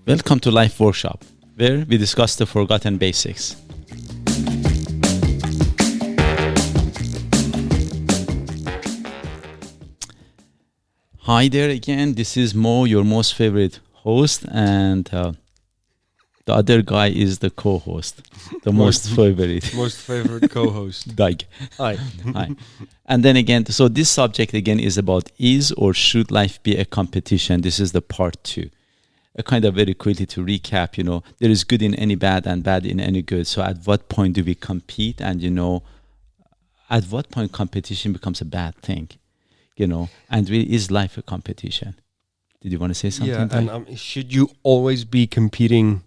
Welcome to Life Workshop, where we discuss the forgotten basics. Hi there again, this is Mo, your most favorite host, and the other guy is the co-host, the most favorite. Most favorite co-host. Doug. Hi. Hi. And then again, so this subject again is about is or should life be a competition? This is the part 2. A kind of very quickly to recap, there is good in any bad and bad in any good. So at what point do we compete? And, at what point competition becomes a bad thing? And really, is life a competition? Did you want to say something? Yeah, and should you always be competing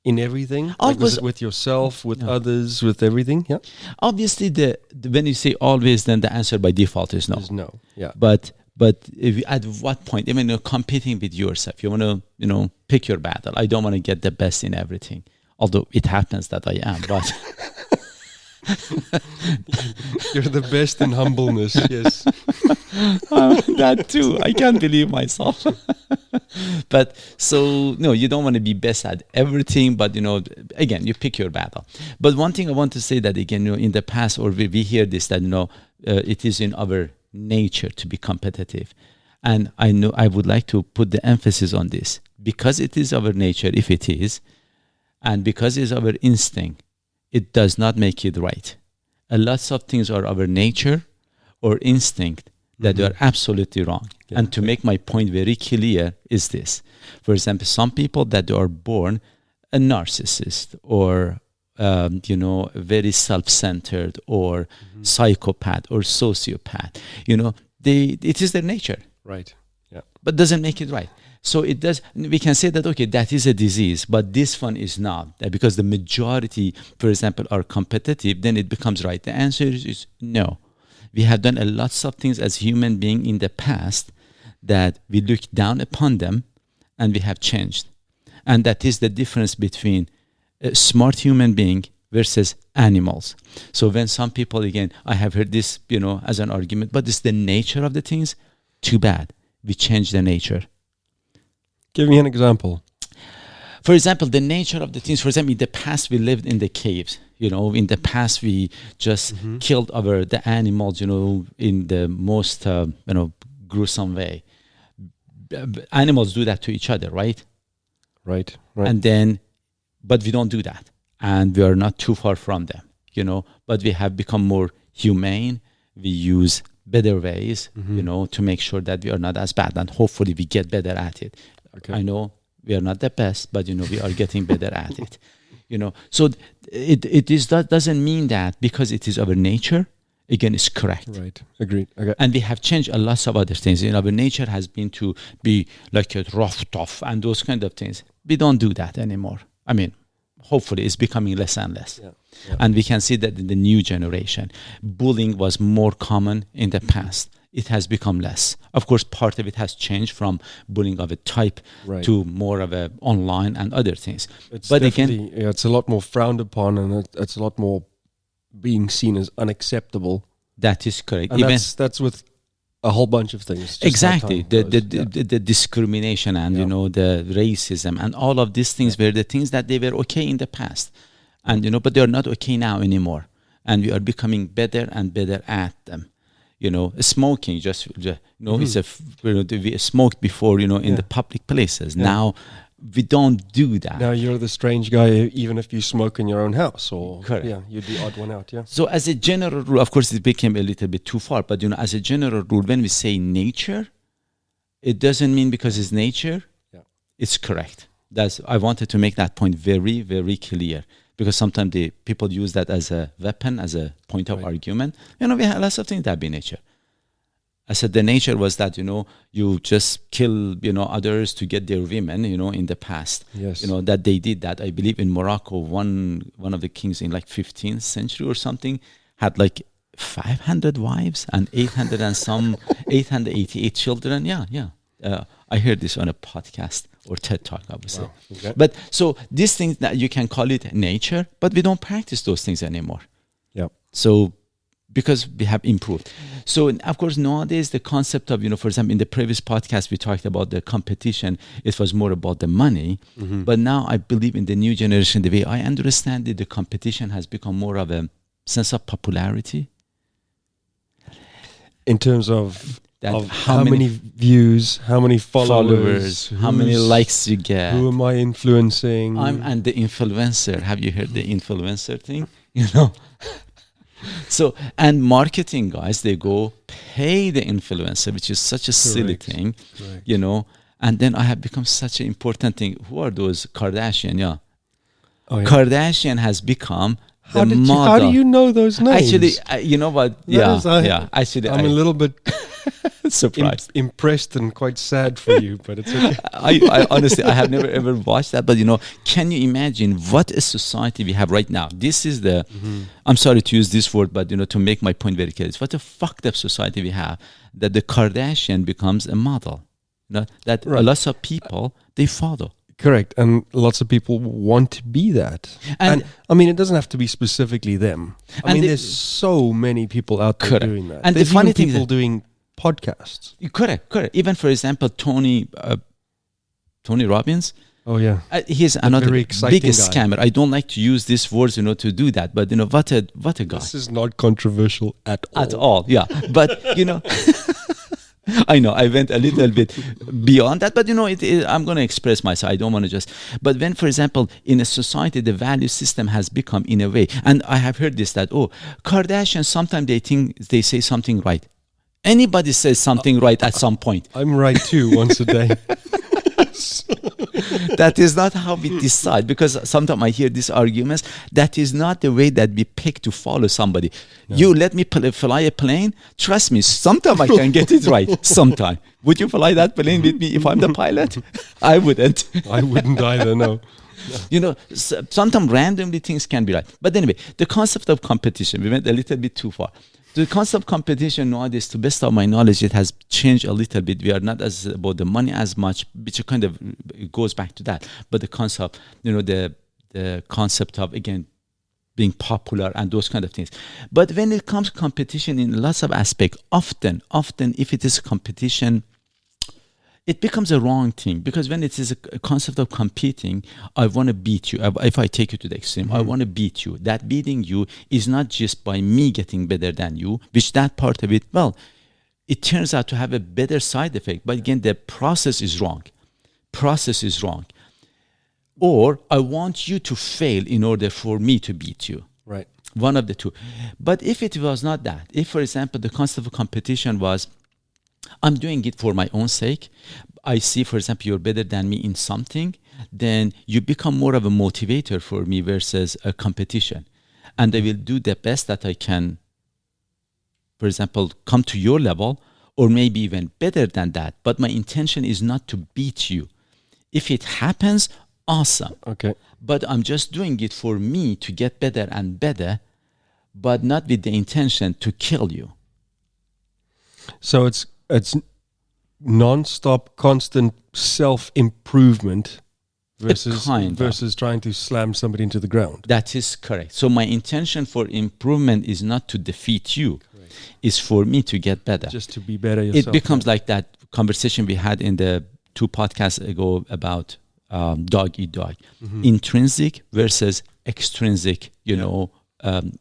in everything? With yourself, with others, with everything? Yeah. Obviously, when you say always, then the answer by default is no. Is no. Yeah. But at what point, even you're competing with yourself, you want to, pick your battle. I don't want to get the best in everything, although it happens that I am. But you're the best in humbleness. Yes. That too. I can't believe myself. But so no, you don't want to be best at everything. But again, you pick your battle. But one thing I want to say that again, in the past, or we hear this that it is in our nature to be competitive, and I would like to put the emphasis on this because it is our nature. If it is, and because it's our instinct, it does not make it right. A lot of things are our nature or instinct that are absolutely wrong. Yeah. And to make my point very clear is this. For example, some people that are born a narcissist or very self-centered or psychopath or sociopath, it is their nature. Right. Yeah. But doesn't make it right. So it does. We can say that, okay, that is a disease, but this one is not. Because the majority, for example, are competitive, then it becomes right. The answer is no. We have done a lots of things as human beings in the past that we look down upon them and we have changed. And that is the difference between a smart human being versus animals. So when some people, again, I have heard this, as an argument, but it's the nature of the things, too bad. We change the nature. Give me an example. For example, the nature of the things. For example, in the past, we lived in the caves. In the past, we just killed the animals, in the most, gruesome way. Animals do that to each other, right? Right. And then, but we don't do that. And we are not too far from them, But we have become more humane. We use better ways, to make sure that we are not as bad. And hopefully we get better at it. Okay. I know we are not the best, but, we are getting better at it. So that doesn't mean that because it is our nature, again, it's correct. Right. Agreed. Okay. And we have changed a lot of other things. Our nature has been to be like a rough, tough, and those kind of things. We don't do that anymore. I mean, hopefully it's becoming less and less. Yeah. And we can see that in the new generation, bullying was more common in the past. It has become less. Of course, part of it has changed from bullying of a type to more of a online and other things. But again, it's a lot more frowned upon, and it's a lot more being seen as unacceptable. That is correct. And that's with a whole bunch of things. Exactly. The discrimination and, the racism and all of these things were the things that they were okay in the past. And, but they are not okay now anymore. And we are becoming better and better at them. Smoking, we smoked before, in the public places. Yeah. Now, we don't do that. Now you're the strange guy, even if you smoke in your own house. Or correct. Yeah, you're the odd one out, yeah. So as a general rule, of course, it became a little bit too far. But, as a general rule, when we say nature, it doesn't mean because it's nature, it's correct. I wanted to make that point very, very clear. Because sometimes the people use that as a weapon, as a point of argument. We have lots of things that be nature. I said the nature was that, you just kill, others to get their women, in the past. Yes. That they did that. I believe in Morocco, one of the kings in 15th century or something had 500 wives and 888 children. Yeah. I heard this on a podcast or TED Talk, I would say. Okay. But so these things that you can call it nature, but we don't practice those things anymore. Yeah. So because we have improved. So of course nowadays the concept of, for example, in the previous podcast we talked about the competition. It was more about the money, but now I believe in the new generation, the way I understand it, the competition has become more of a sense of popularity. In terms of how many views, how many followers, how many likes you get. Who am I influencing? And the influencer. Have you heard the influencer thing? So, and marketing guys, they go pay the influencer, which is such a silly thing, and then I have become such an important thing. Who are those? Kardashian, yeah. Oh, yeah. Kardashian has become how do you know those names? Actually, you know what? Actually, I'm a little bit surprised, impressed, and quite sad for you, but it's okay. I honestly, I have never ever watched that, but can you imagine what a society we have right now? This is the, I'm sorry to use this word, but to make my point very clear, it's what a fucked up society we have, that the Kardashian becomes a model, that lots of people, they follow. Correct, and lots of people want to be that. And I mean, it doesn't have to be specifically them. I mean, there's so many people out there doing that. And there's the funny even thing people doing podcasts. Correct. Even for example, Tony Robbins. Oh yeah, he's another biggest scammer. I don't like to use these words, to do that. But what a guy. This is not controversial at all. At all, yeah. But I know I went a little bit beyond that, but I'm going to express myself. I don't want to just. But when, for example, in a society, the value system has become in a way, and I have heard this that Kardashians sometimes they think they say something right. Anybody says something right at some point. I'm right too once a day. That is not how we decide, because sometimes I hear these arguments. That is not the way that we pick to follow somebody. No. You let me fly a plane. Trust me, sometimes I can get it right. Sometime. Would you fly that plane with me if I'm the pilot? I wouldn't. I wouldn't either, no. Sometimes randomly things can be right. But anyway, the concept of competition, we went a little bit too far. The concept of competition nowadays, to best of my knowledge, it has changed a little bit. We are not as about the money as much, which kind of it goes back to that. But the concept, the concept of, again, being popular and those kind of things. But when it comes to competition in lots of aspects, often if it is competition, it becomes a wrong thing, because when it is a concept of competing, I want to beat you. If I take you to the extreme, I want to beat you. That beating you is not just by me getting better than you, which that part of it, it turns out to have a better side effect. But again, the process is wrong. Or I want you to fail in order for me to beat you. Right. One of the two. But if it was not that, if, for example, the concept of competition was, I'm doing it for my own sake. I see, for example, you're better than me in something, then you become more of a motivator for me versus a competition. And I will do the best that I can, for example, come to your level, or maybe even better than that. But my intention is not to beat you. If it happens, awesome. Okay. But I'm just doing it for me to get better and better, but not with the intention to kill you. So it's non-stop, constant self-improvement versus trying to slam somebody into the ground. That is correct. So my intention for improvement is not to defeat you. Correct. It's for me to get better. Just to be better yourself. It becomes like that conversation we had in the 2 podcasts ago about dog eat dog. Mm-hmm. Intrinsic versus extrinsic,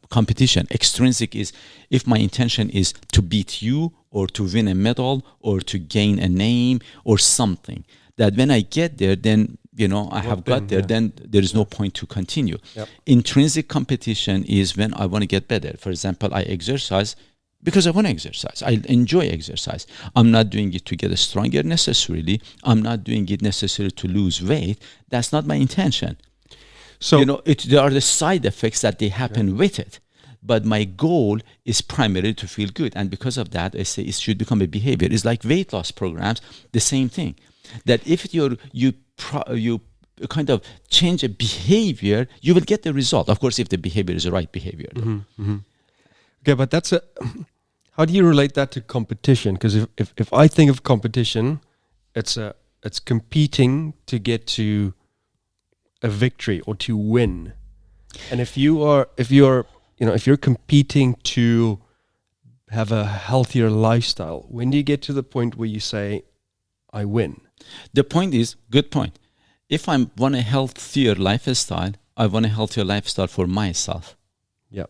competition. Extrinsic is if my intention is to beat you or to win a medal or to gain a name or something, that when I get there, then then there is no point to continue. Yep. Intrinsic competition is when I want to get better. For example, I exercise because I want to exercise. I enjoy exercise. I'm not doing it to get stronger necessarily. I'm not doing it necessarily to lose weight. That's not my intention. So there are the side effects that they happen with it, but my goal is primarily to feel good, and because of that, I say it should become a behavior. It's like weight loss programs, the same thing. That if you kind of change a behavior, you will get the result. Of course, if the behavior is the right behavior. Mm-hmm, mm-hmm. Okay, but how do you relate that to competition? Because if I think of competition, it's competing to get to a victory or to win. And if you're competing to have a healthier lifestyle? When do you get to the point where you say, I win? The point is, good point. If I want a healthier lifestyle, I want a healthier lifestyle for myself. Yeah.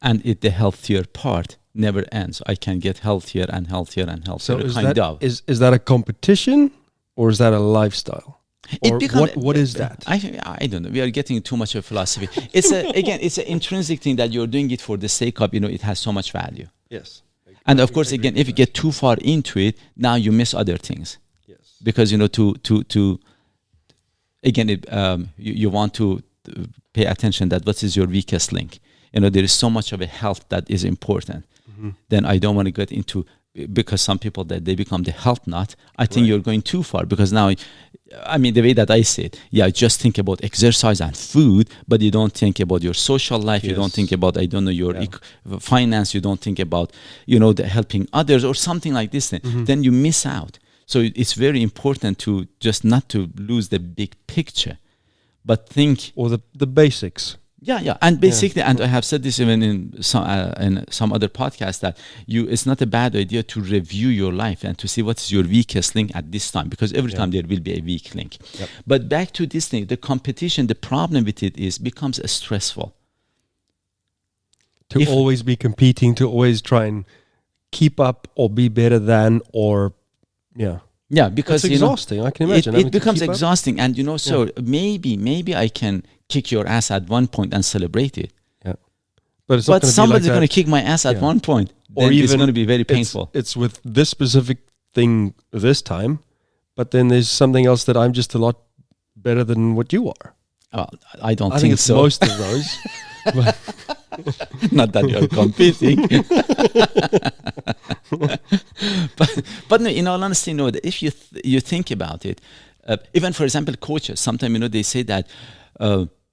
And the healthier part never ends. I can get healthier and healthier and healthier. So is is that a competition or is that a lifestyle? Or what is that? I don't know. We are getting too much of philosophy. It's it's an intrinsic thing that you're doing it for the sake of, it has so much value. Yes. And of course, again, if you get too far into it, now you miss other things. Yes. Because, you want to pay attention that what is your weakest link. There is so much of a health that is important. Mm-hmm. Then I don't want to get into, because some people that they become the health nut. I think you're going too far, because now, the way that I say it, just think about exercise and food, but you don't think about your social life. Yes. You don't think about, your finance. You don't think about, the helping others or something like this. Mm-hmm. Then you miss out. So it's very important to just not to lose the big picture, but think, or the basics. Yeah, and basically, and I have said this even in some other podcasts, that it's not a bad idea to review your life and to see what is your weakest link at this time, because every time there will be a weak link. Yep. But back to this thing, the competition, the problem with it is becomes stressful. To always be competing, to always try and keep up or be better than, or yeah, because it's exhausting. I can imagine it becomes exhausting, and so maybe I can kick your ass at one point and celebrate it. Yeah, but somebody's going to kick my ass at one point, or even it's going to be very painful. It's with this specific thing this time, but then there's something else that I'm just a lot better than what you are. I don't think think it's so. Most of those. Not that you're competing. but no, in all honesty, that if you think about it, even for example, coaches, sometimes they say that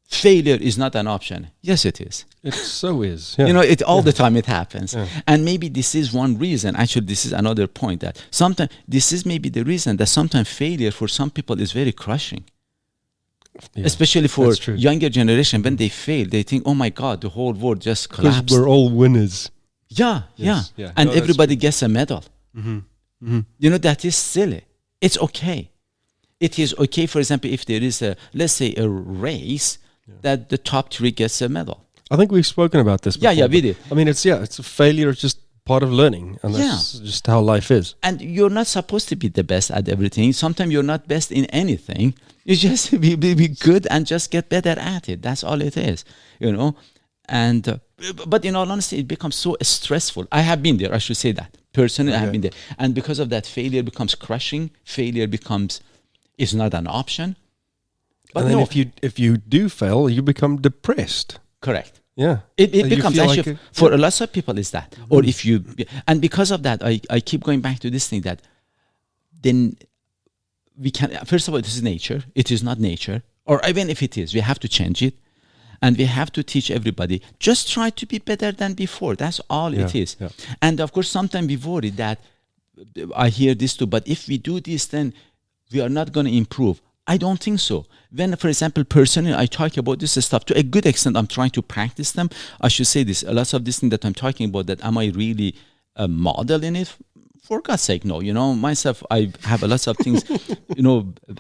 failure is not an option. Yes, it is. It so is. Yeah. It all the time it happens. Yeah. And maybe this is one reason. Actually, this is another point, that sometimes this is maybe the reason that sometimes failure for some people is very crushing. Yeah, especially for younger generation, when they fail, they think, oh my God, the whole world just collapsed. Because we're all winners. Yeah. And everybody gets a medal. Mm-hmm. Mm-hmm. That is silly. It's okay. It is okay, for example, if there is let's say a race, that the top 3 gets a medal. I think we've spoken about this before. Yeah, we did. It's a failure. It's just part of learning, and that's just how life is. And you're not supposed to be the best at everything. Sometimes you're not best in anything. You just be good and just get better at it. That's all it is, And but in all honesty, it becomes so stressful. I have been there. I should say that personally, I have been there. And because of that, failure becomes crushing. Failure is not an option. But and then if you do fail, you become depressed. Correct. Yeah. It becomes actually, for a lot of people, is that. Mm-hmm. Or if you, and because of that, I keep going back to this thing, that then we can, first of all, this is nature. It is not nature. Or even if it is, we have to change it. And we have to teach everybody, just try to be better than before. That's all it is. Yeah. And of course, sometimes we worry that, I hear this too, but if we do this, then we are not going to improve. I don't think so. When, for example, personally, I talk about this stuff, to a good extent, I'm trying to practice them. I should say this, a lot of this thing that I'm talking about, that am I really a model in it? For God's sake, no. Myself, I have a lot of things,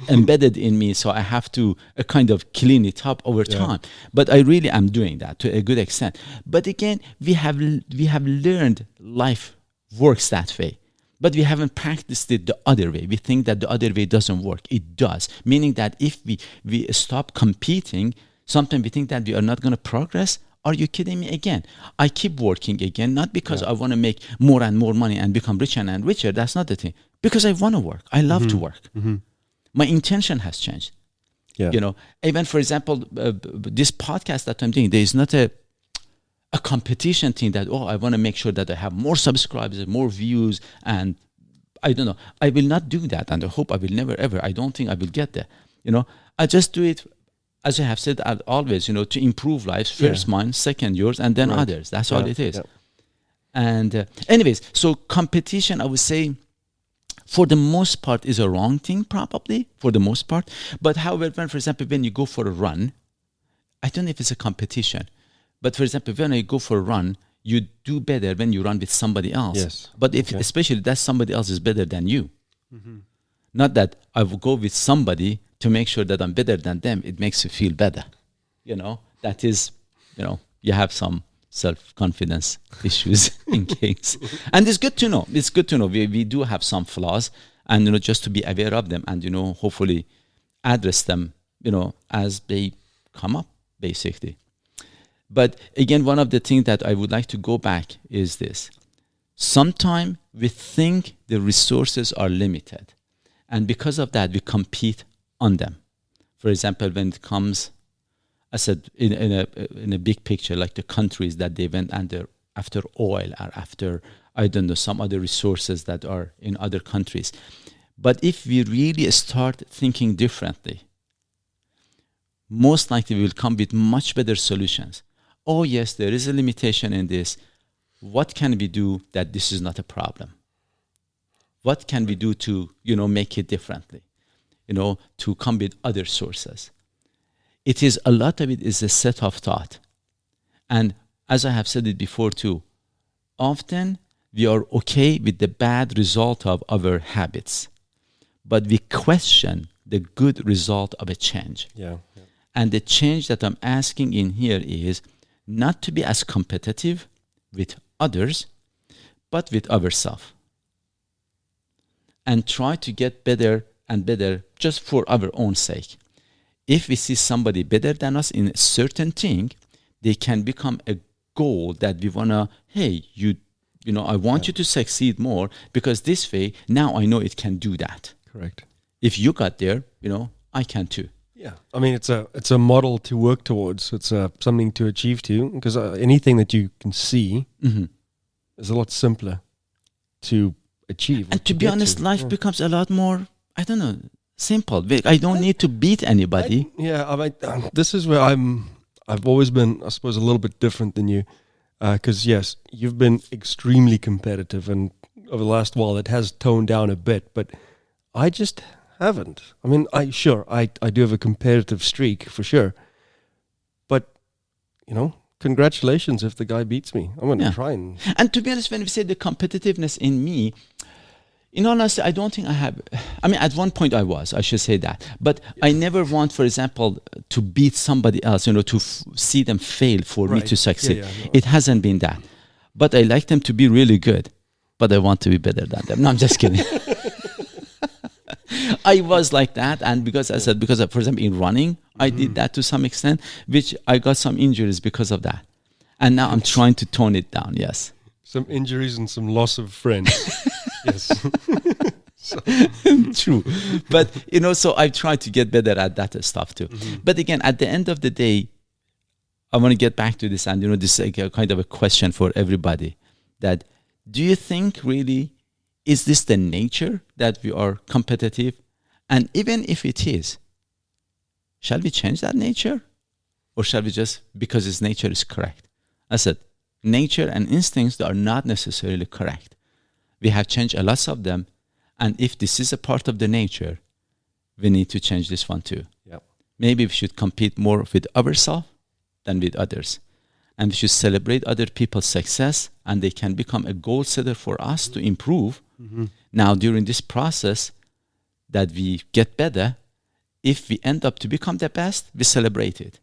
embedded in me, so I have to kind of clean it up over time. But I really am doing that to a good extent. But again, we have learned life works that way. But we haven't practiced it the other way. We think that the other way doesn't work. It does. Meaning that if we stop competing, sometimes we think that we are not going to progress. Are you kidding me? Again, I keep working again, not because I want to make more and more money and become richer and richer. That's not the thing. Because I want to work. I love to work. Mm-hmm. My intention has changed. Yeah. Even for example, this podcast that I'm doing, there is not a competition thing that, I want to make sure that I have more subscribers, more views, and I don't know. I will not do that, and I hope I will never ever. I don't think I will get there. I just do it, as I have said always, to improve lives. First mine, second yours, and then others. That's all it is. Yeah. And anyways, so competition, I would say, for the most part, is a wrong thing, probably, for the most part. But however, for example, when you go for a run, I don't know if it's a competition. But for example, when I go for a run, you do better when you run with somebody else. Yes. But if especially that somebody else is better than you. Not that I will go with somebody to make sure that I'm better than them. It makes you feel better. That is, you have some self-confidence issues in case. And it's good to know. It's good to know. We do have some flaws, and, just to be aware of them and, hopefully address them, as they come up, basically. But again, one of the things that I would like to go back is this. Sometimes we think the resources are limited, and because of that, we compete on them. For example, when it comes, I said, in a big picture, like the countries that they went after oil or after, I don't know, some other resources that are in other countries. But if we really start thinking differently, most likely we will come with much better solutions. Oh yes, there is a limitation in this. What can we do that this is not a problem? What can we do to, make it differently? To come with other sources. A lot of it is a set of thought. And as I have said it before too, often we are okay with the bad result of our habits, but we question the good result of a change. Yeah. And the change that I'm asking in here is not to be as competitive with others, but with ourselves. And try to get better and better just for our own sake. If we see somebody better than us in a certain thing, they can become a goal that we want to, hey, I want you to succeed more, because this way, now I know it can do that. Correct. If you got there, I can too. Yeah, I mean, it's a model to work towards. It's something to achieve to, because anything that you can see is a lot simpler to achieve. And to be honest, life becomes a lot more, I don't know, simple. I don't need to beat anybody. This is where I've always been, I suppose, a little bit different than you, because yes, you've been extremely competitive, and over the last while it has toned down a bit, but I just haven't. I mean, I do have a competitive streak for sure, but congratulations if the guy beats me. I'm going to try and to be honest, when we say the competitiveness in me, in all honesty, I don't think I have. I mean, at one point I should say that, but I never want, for example, to beat somebody else, to see them fail for me to succeed. It hasn't been that, but I like them to be really good, but I want to be better than them. No, I'm just kidding. I was like that, and because for example, in running, I did that to some extent, which I got some injuries because of that. And now I'm trying to tone it down, yes. Some injuries and some loss of friends. Yes. True. But, so I've tried to get better at that stuff too. But again, at the end of the day, I want to get back to this, and, this is like a kind of a question for everybody, that do you think really, is this the nature that we are competitive? And even if it is, shall we change that nature? Or shall we just, because its nature is correct? I said, nature and instincts are not necessarily correct. We have changed a lot of them. And if this is a part of the nature, we need to change this one too. Yep. Maybe we should compete more with ourselves than with others. And we should celebrate other people's success, and they can become a goal setter for us to improve. Now, during this process that we get better, if we end up to become the best, we celebrate it.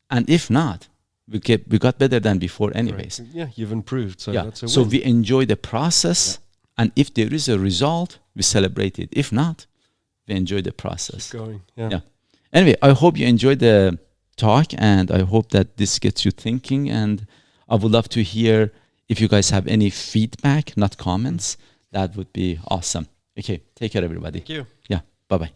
And if not, we got better than before anyways. Right. Yeah, you've improved. So that's a so win. we enjoy the process, and if there is a result, we celebrate it. If not, we enjoy the process. Keep going. Yeah. Anyway, I hope you enjoyed the talk, and I hope that this gets you thinking, and I would love to hear if you guys have any feedback, not comments. That would be awesome. Okay, take care, everybody. Thank you. Yeah, bye-bye.